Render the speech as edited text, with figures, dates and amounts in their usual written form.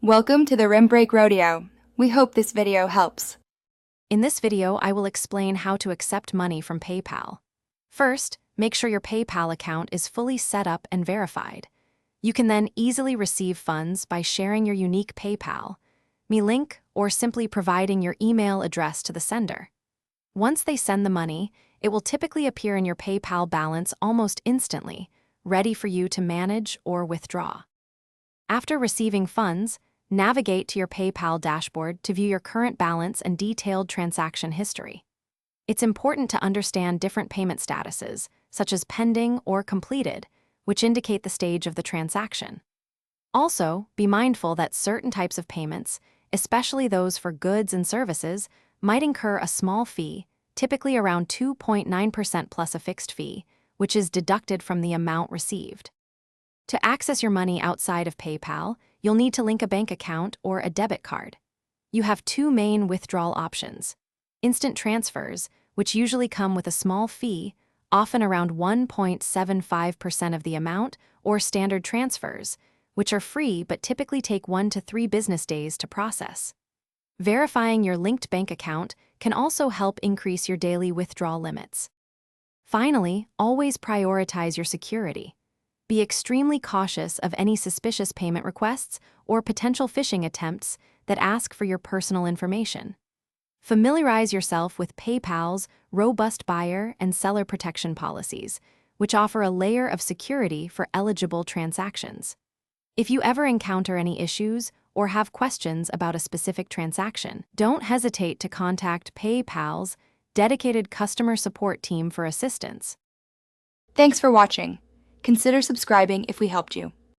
Welcome to the Rim Break Rodeo. We hope this video helps. In this video, I will explain how to accept money from PayPal. First, make sure your PayPal account is fully set up and verified. You can then easily receive funds by sharing your unique PayPal, Me link, or simply providing your email address to the sender. Once they send the money, it will typically appear in your PayPal balance almost instantly, ready for you to manage or withdraw. After receiving funds, navigate to your PayPal dashboard to view your current balance and detailed transaction history. It's important to understand different payment statuses, such as pending or completed, which indicate the stage of the transaction. Also, be mindful that certain types of payments, especially those for goods and services, might incur a small fee, typically around 2.9% plus a fixed fee, which is deducted from the amount received. To access your money outside of PayPal, you'll need to link a bank account or a debit card. You have two main withdrawal options: instant transfers, which usually come with a small fee, often around 1.75% of the amount, or standard transfers, which are free but typically take 1 to 3 business days to process. Verifying your linked bank account can also help increase your daily withdrawal limits. Finally, always prioritize your security. Be extremely cautious of any suspicious payment requests or potential phishing attempts that ask for your personal information. Familiarize yourself with PayPal's robust buyer and seller protection policies, which offer a layer of security for eligible transactions. If you ever encounter any issues or have questions about a specific transaction, don't hesitate to contact PayPal's dedicated customer support team for assistance. Thanks for watching. Consider subscribing if we helped you.